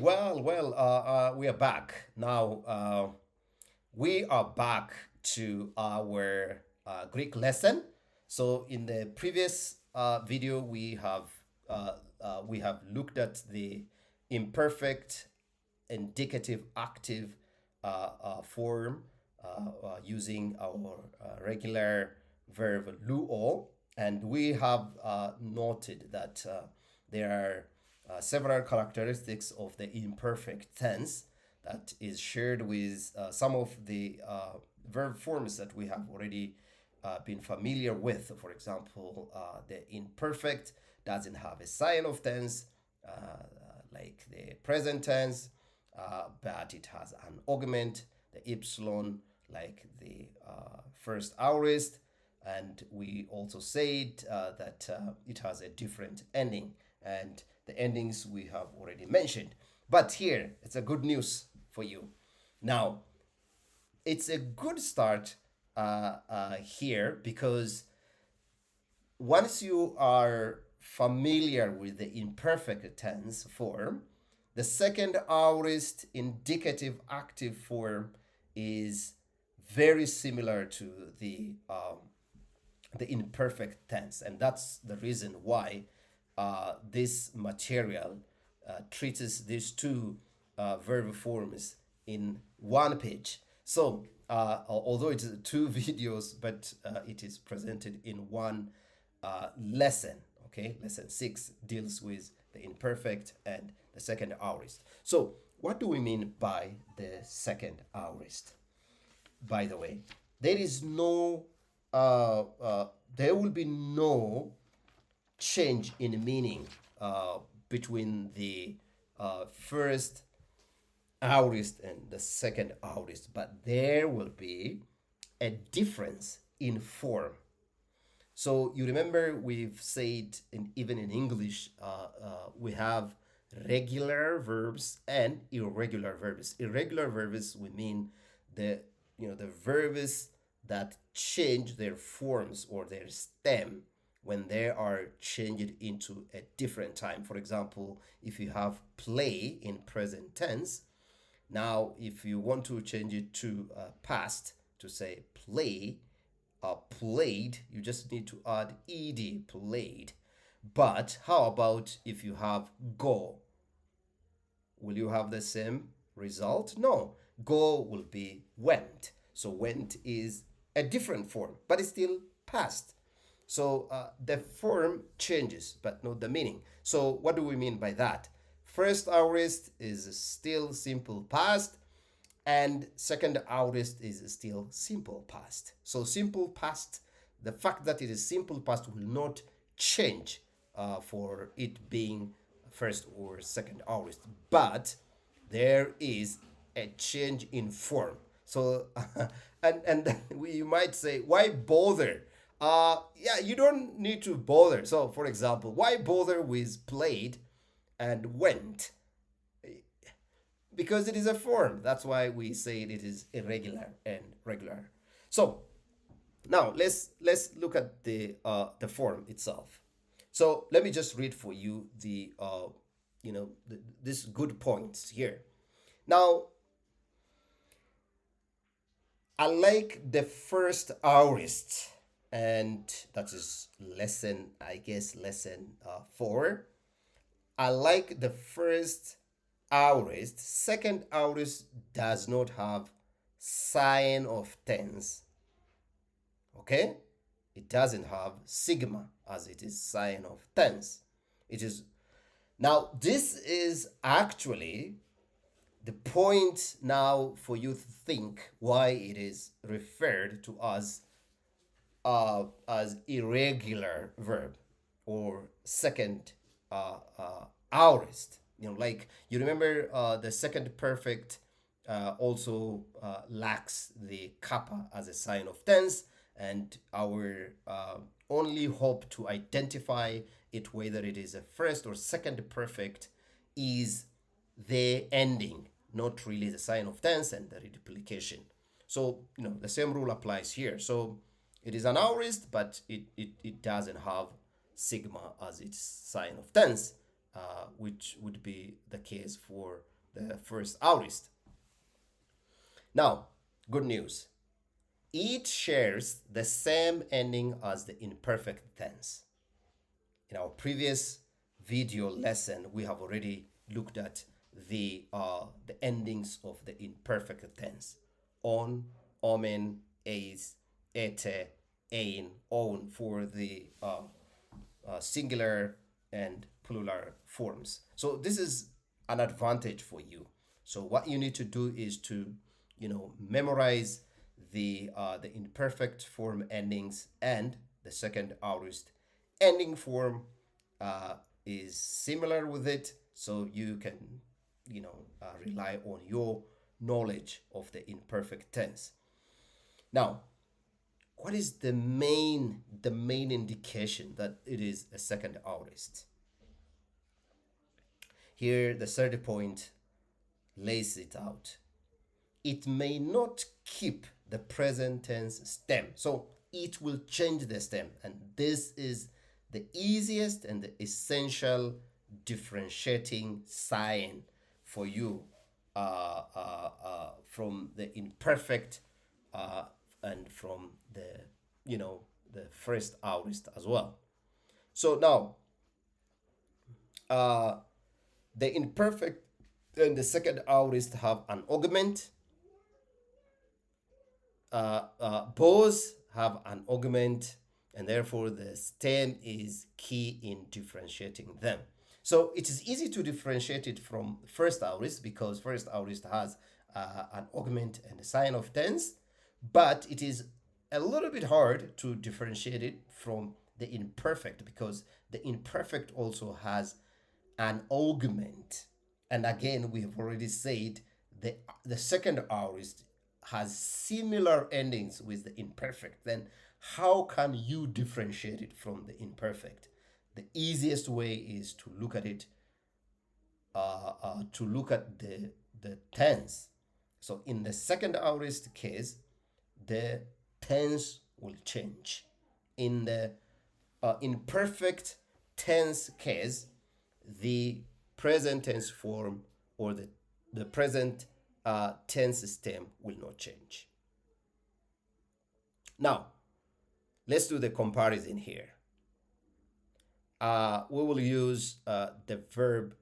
We are back now. We are back to our Greek lesson. So, in the previous video, we have looked at the imperfect indicative active form using our regular verb luo, and we have noted that there are several characteristics of the imperfect tense that is shared with some of the verb forms that we have already been familiar with. For example, the imperfect doesn't have a sign of tense like the present tense, but it has an augment, the epsilon, like the first aorist. And we also said that it has a different ending, and the endings we have already mentioned. But here, it's a good news for you. Now, it's a good start here because once you are familiar with the imperfect tense form, the second aorist indicative active form is very similar to the imperfect tense, and that's the reason why this material treats these two verb forms in one page. So, although it is two videos, but it is presented in one lesson. Okay, lesson 6 deals with the imperfect and the second aorist. So, what do we mean by the second aorist? By the way, there is no, there will be no change in meaning between the first aorist and the second aorist, but there will be a difference in form. So you remember we've said, even in English, we have regular verbs and irregular verbs. Irregular verbs, we mean the verbs that change their forms or their stem when they are changed into a different time. For example, if you have play in present tense, now if you want to change it to past, to say play, played, you just need to add ed, played. But how about if you have go? Will you have the same result? No. Go will be went. So went is a different form, but it's still past. So the form changes, but not the meaning. So what do we mean by that? First aorist is still simple past, and second aorist is still simple past. So simple past, the fact that it is simple past will not change for it being first or second aorist, but there is a change in form. So and then you might say, why bother? Yeah, you don't need to bother. So for example, why bother with played and went? Because it is a form. That's why we say it is irregular and regular. So now let's look at the form itself. So let me just read for you this good points here. Now, I like the first aorist, and that is lesson, I guess, lesson 4. I like the first aorist. Second aorist does not have sign of tense. Okay? It doesn't have sigma as it is sign of tense. It is now, this is actually the point now for you to think why it is referred to as irregular verb or second aorist. Like you remember the second perfect also lacks the kappa as a sign of tense, and our only hope to identify it, whether it is a first or second perfect, is the ending, not really the sign of tense and the reduplication. So, the same rule applies here. So it is an aorist, but it doesn't have sigma as its sign of tense, which would be the case for the first aorist. Now, good news. It shares the same ending as the imperfect tense. In our previous video lesson, we have already looked at the endings of the imperfect tense: on, omen, eis, ete, ein, on for the singular and plural forms. So this is an advantage for you. So what you need to do is to, memorize the imperfect form endings, and the second aorist ending form is similar with it. So you can, rely on your knowledge of the imperfect tense. Now, what is the main indication that it is a second aorist? Here, the third point lays it out. It may not keep the present tense stem, so it will change the stem, and this is the easiest and the essential differentiating sign for you from the imperfect and from the first aorist as well. So now, uh, the imperfect and the second aorist have an augment. Both have an augment, and therefore the stem is key in differentiating them. So it is easy to differentiate it from first aorist because first aorist has an augment and a sign of tense, but it is a little bit hard to differentiate it from the imperfect because the imperfect also has an augment. And again, we have already said the second aorist has similar endings with the imperfect. Then how can you differentiate it from the imperfect? The easiest way is to look at it, to look at the tense. So in the second aorist case, the tense will change. In the imperfect tense case, the present tense form or the present tense stem will not change. Now, let's do the comparison here. We will use the verb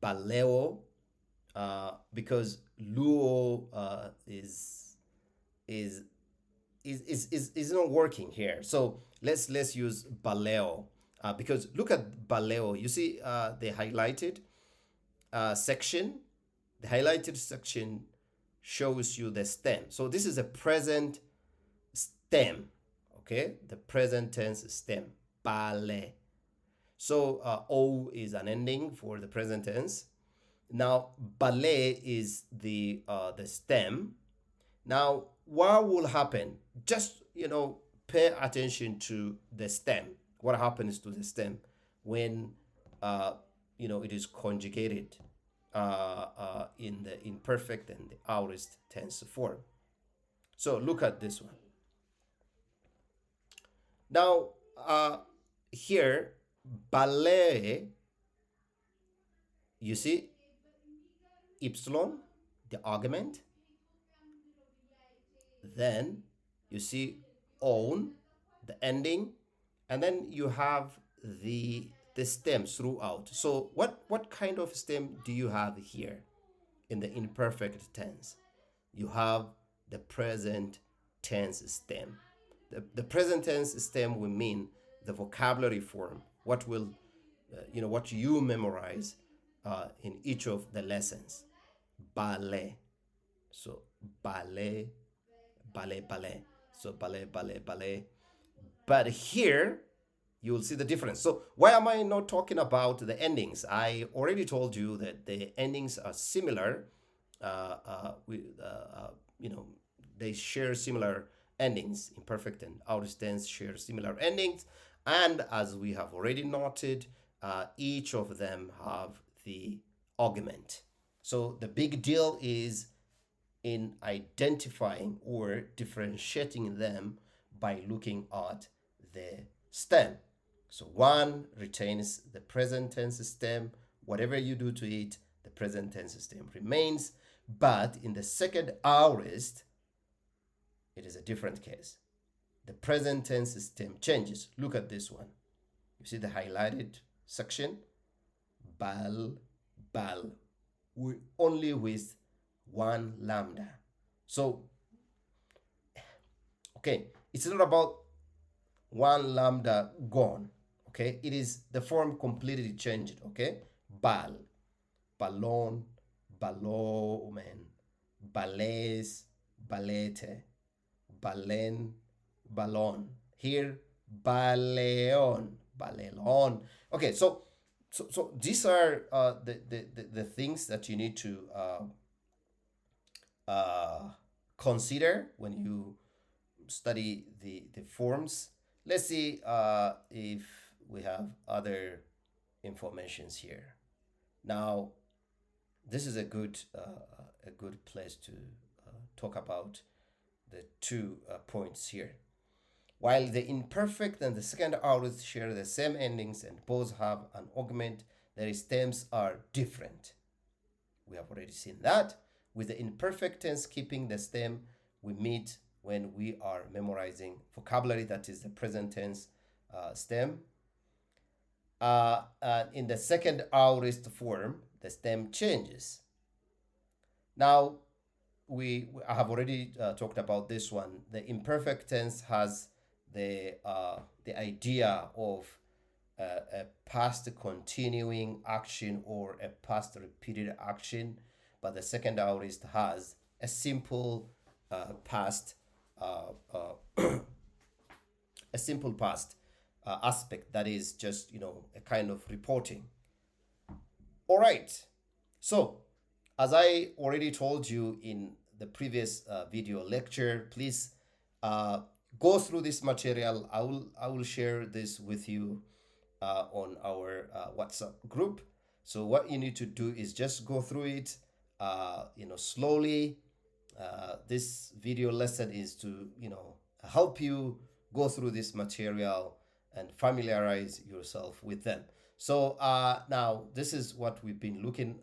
baleo because luo is not working here. So let's use baleo because look at baleo. You see the highlighted section. The highlighted section shows you the stem. So this is a present stem. Okay, the present tense stem. Bale. So o is an ending for the present tense. Now bale is the stem. Now what will happen? Just pay attention to the stem. What happens to the stem when it is conjugated in the imperfect and the aorist tense form? So look at this one. Now here ballet, you see epsilon, the augment. Then you see own, the ending, and then you have the stem throughout. So what kind of stem do you have here in the imperfect tense? You have the present tense stem. The present tense stem will mean the vocabulary form, what will what you memorize in each of the lessons. Ballet. So ballet, ballet, ballet. So ballet, ballet, ballet. But here you will see the difference. So why am I not talking about the endings? I already told you that the endings are similar. They share similar endings. Imperfect and aorist tense share similar endings, and as we have already noted, each of them have the augment. So the big deal is in identifying or differentiating them by looking at the stem. So one retains the present tense stem. Whatever you do to it, the present tense stem remains, but in the second aorist, it is a different case. The present tense stem changes. Look at this one. You see the highlighted section? Bal, bal. Only with one lambda. So, okay, it's not about one lambda gone. Okay, it is the form completely changed. Okay, bal, balon, balomen, bales, balete, balen, balon. Here, baleon, balelon. Okay, so these are the things that you need to consider when you study the forms. Let's see if we have other informations here. Now, this is a good place to talk about the 2 points here. While the imperfect and the second aorist share the same endings and both have an augment, their stems are different. We have already seen that. With the imperfect tense keeping the stem, we meet when we are memorizing vocabulary, that is the present tense stem. In the second aorist form, the stem changes. Now, I have already talked about this one. The imperfect tense has the idea of a past continuing action or a past repeated action, but the second aorist has a simple past a simple past aspect that is just a kind of reporting. All right, so as I already told you in the previous video lecture, please go through this material. I will share this with you on our WhatsApp group. So what you need to do is just go through it slowly. This video lesson is to help you go through this material and familiarize yourself with them. So now this is what we've been looking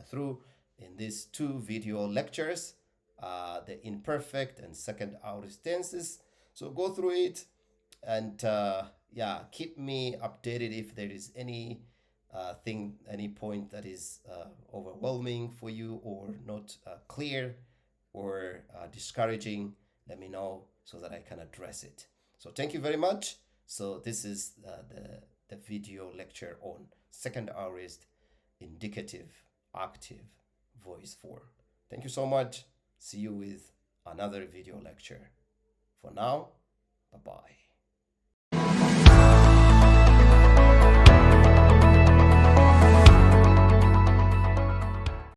through in these 2 video lectures, the imperfect and second aorist tenses. So go through it and keep me updated if there is any any point that is overwhelming for you or not clear or discouraging. Let me know so that I can address it. So thank you very much. So this is the video lecture on second aorist indicative active voice form. Thank you so much. See you with another video lecture. For now, bye-bye.